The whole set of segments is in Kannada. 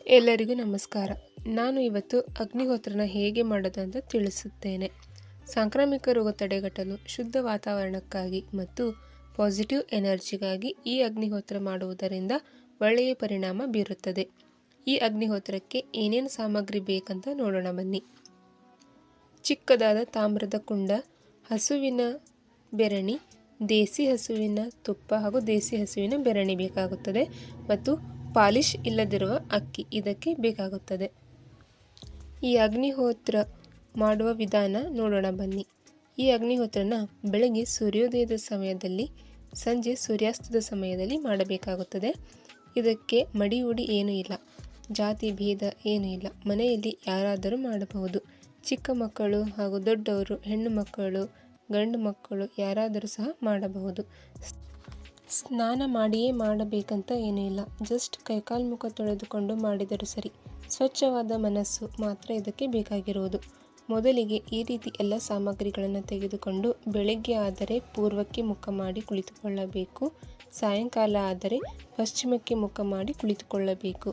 ಎಲ್ಲರಿಗೂ ನಮಸ್ಕಾರ. ನಾನು ಇವತ್ತು ಅಗ್ನಿಹೋತ್ರನ ಹೇಗೆ ಮಾಡೋದು ಅಂತ ತಿಳಿಸುತ್ತೇನೆ. ಸಾಂಕ್ರಾಮಿಕ ರೋಗ ತಡೆಗಟ್ಟಲು, ಶುದ್ಧ ವಾತಾವರಣಕ್ಕಾಗಿ ಮತ್ತು ಪಾಸಿಟಿವ್ ಎನರ್ಜಿಗಾಗಿ ಈ ಅಗ್ನಿಹೋತ್ರ ಮಾಡುವುದರಿಂದ ಒಳ್ಳೆಯ ಪರಿಣಾಮ ಬೀರುತ್ತದೆ. ಈ ಅಗ್ನಿಹೋತ್ರಕ್ಕೆ ಏನೇನು ಸಾಮಗ್ರಿ ಬೇಕಂತ ನೋಡೋಣ ಬನ್ನಿ. ಚಿಕ್ಕದಾದ ತಾಮ್ರದ ಕುಂಡ, ಹಸುವಿನ ಬೆರಣಿ, ದೇಸಿ ಹಸುವಿನ ತುಪ್ಪ ಹಾಗೂ ದೇಸಿ ಹಸುವಿನ ಬೆರಣಿ ಬೇಕಾಗುತ್ತದೆ ಮತ್ತು ಪಾಲಿಶ್ ಇಲ್ಲದಿರುವ ಅಕ್ಕಿ ಇದಕ್ಕೆ ಬೇಕಾಗುತ್ತದೆ. ಈ ಅಗ್ನಿಹೋತ್ರ ಮಾಡುವ ವಿಧಾನ ನೋಡೋಣ ಬನ್ನಿ. ಈ ಅಗ್ನಿಹೋತ್ರನ ಬೆಳಗ್ಗೆ ಸೂರ್ಯೋದಯದ ಸಮಯದಲ್ಲಿ, ಸಂಜೆ ಸೂರ್ಯಾಸ್ತದ ಸಮಯದಲ್ಲಿ ಮಾಡಬೇಕಾಗುತ್ತದೆ. ಇದಕ್ಕೆ ಮಡಿಯೂಡಿ ಏನೂ ಇಲ್ಲ, ಜಾತಿ ಭೇದ ಏನೂ ಇಲ್ಲ, ಮನೆಯಲ್ಲಿ ಯಾರಾದರೂ ಮಾಡಬಹುದು. ಚಿಕ್ಕ ಮಕ್ಕಳು ಹಾಗೂ ದೊಡ್ಡವರು, ಹೆಣ್ಣು ಮಕ್ಕಳು, ಗಂಡು ಮಕ್ಕಳು ಯಾರಾದರೂ ಸಹ ಮಾಡಬಹುದು. ಸ್ನಾನ ಮಾಡಿಯೇ ಮಾಡಬೇಕಂತ ಏನೂ ಇಲ್ಲ, ಜಸ್ಟ್ ಕೈಕಾಲು ಮುಖ ತೊಳೆದುಕೊಂಡು ಮಾಡಿದರೂ ಸರಿ. ಸ್ವಚ್ಛವಾದ ಮನಸ್ಸು ಮಾತ್ರ ಇದಕ್ಕೆ ಬೇಕಾಗಿರುವುದು. ಮೊದಲಿಗೆ ಈ ರೀತಿ ಎಲ್ಲ ಸಾಮಗ್ರಿಗಳನ್ನು ತೆಗೆದುಕೊಂಡು ಬೆಳಗ್ಗೆ ಆದರೆ ಪೂರ್ವಕ್ಕೆ ಮುಖ ಮಾಡಿ ಕುಳಿತುಕೊಳ್ಳಬೇಕು, ಸಾಯಂಕಾಲ ಆದರೆ ಪಶ್ಚಿಮಕ್ಕೆ ಮುಖ ಮಾಡಿ ಕುಳಿತುಕೊಳ್ಳಬೇಕು.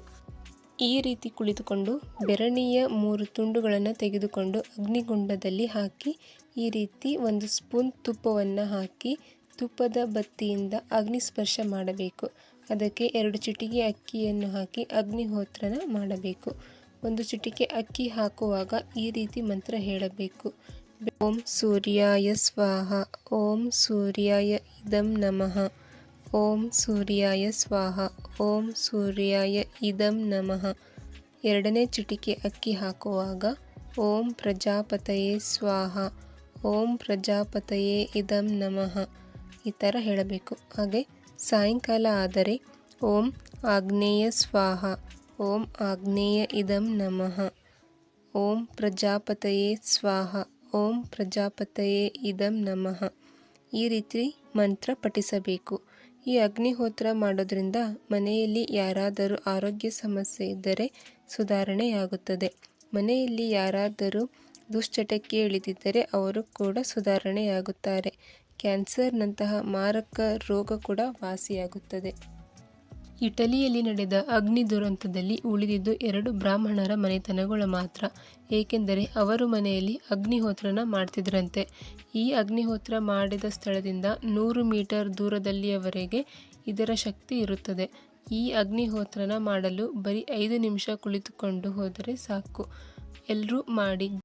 ಈ ರೀತಿ ಕುಳಿತುಕೊಂಡು ಬೆರಣಿಯ 3 ತುಂಡುಗಳನ್ನು ತೆಗೆದುಕೊಂಡು ಅಗ್ನಿಗುಂಡದಲ್ಲಿ ಹಾಕಿ ಈ ರೀತಿ 1 ಸ್ಪೂನ್ ತುಪ್ಪವನ್ನು ಹಾಕಿ ತುಪ್ಪದ ಬತ್ತಿಯಿಂದ ಅಗ್ನಿ ಸ್ಪರ್ಶ ಮಾಡಬೇಕು. ಅದಕ್ಕೆ 2 ಚಿಟಿಕೆ ಅಕ್ಕಿಯನ್ನು ಹಾಕಿ ಅಗ್ನಿಹೋತ್ರನ ಮಾಡಬೇಕು. 1 ಚಿಟಿಕೆ ಅಕ್ಕಿ ಹಾಕುವಾಗ ಈ ರೀತಿ ಮಂತ್ರ ಹೇಳಬೇಕು. ಓಂ ಸೂರ್ಯಾಯ ಸ್ವಾಹ, ಓಂ ಸೂರ್ಯಾಯ ಇದಂ ನಮಃ, ಓಂ ಸೂರ್ಯಾಯ ಸ್ವಾಹ, ಓಂ ಸೂರ್ಯಾಯ ಇದಂ ನಮಃ. 2ನೇ ಚಿಟಿಕೆ ಅಕ್ಕಿ ಹಾಕುವಾಗ ಓಂ ಪ್ರಜಾಪತಯೇ ಸ್ವಾಹ, ಓಂ ಪ್ರಜಾಪತಯೇ ಇದಂ ನಮಃ ಈ ಥರ ಹೇಳಬೇಕು. ಹಾಗೆ ಸಾಯಂಕಾಲ ಆದರೆ ಓಂ ಆಗ್ನೇಯ ಸ್ವಾಹ, ಓಂ ಆಗ್ನೇಯ ಇದಂ ನಮಃ, ಓಂ ಪ್ರಜಾಪತಯೇ ಸ್ವಾಹ, ಓಂ ಪ್ರಜಾಪತಯೇ ಇದಂ ನಮಃ ಈ ರೀತಿ ಮಂತ್ರ ಪಠಿಸಬೇಕು. ಈ ಅಗ್ನಿಹೋತ್ರ ಮಾಡೋದ್ರಿಂದ ಮನೆಯಲ್ಲಿ ಯಾರಾದರೂ ಆರೋಗ್ಯ ಸಮಸ್ಯೆ ಇದ್ದರೆ ಸುಧಾರಣೆಯಾಗುತ್ತದೆ. ಮನೆಯಲ್ಲಿ ಯಾರಾದರೂ ದುಶ್ಚಟಕ್ಕೆ ಇಳಿದಿದ್ದರೆ ಅವರು ಕೂಡ ಸುಧಾರಣೆಯಾಗುತ್ತಾರೆ. ಕ್ಯಾನ್ಸರ್ನಂತಹ ಮಾರಕ ರೋಗ ಕೂಡ ವಾಸಿಯಾಗುತ್ತದೆ. ಇಟಲಿಯಲ್ಲಿ ನಡೆದ ಅಗ್ನಿ ದುರಂತದಲ್ಲಿ ಉಳಿದಿದ್ದು 2 ಬ್ರಾಹ್ಮಣರ ಮನೆತನಗಳು ಮಾತ್ರ. ಏಕೆಂದರೆ ಅವರು ಮನೆಯಲ್ಲಿ ಅಗ್ನಿಹೋತ್ರನ ಮಾಡ್ತಿದ್ರಂತೆ. ಈ ಅಗ್ನಿಹೋತ್ರ ಮಾಡಿದ ಸ್ಥಳದಿಂದ 100 ಮೀಟರ್ ದೂರದಲ್ಲಿಯವರೆಗೆ ಇದರ ಶಕ್ತಿ ಇರುತ್ತದೆ. ಈ ಅಗ್ನಿಹೋತ್ರನ ಮಾಡಲು ಬರೀ 5 ನಿಮಿಷ ಕುಳಿತುಕೊಂಡು ಹೋದರೆ ಸಾಕು. ಎಲ್ಲರೂ ಮಾಡಿ.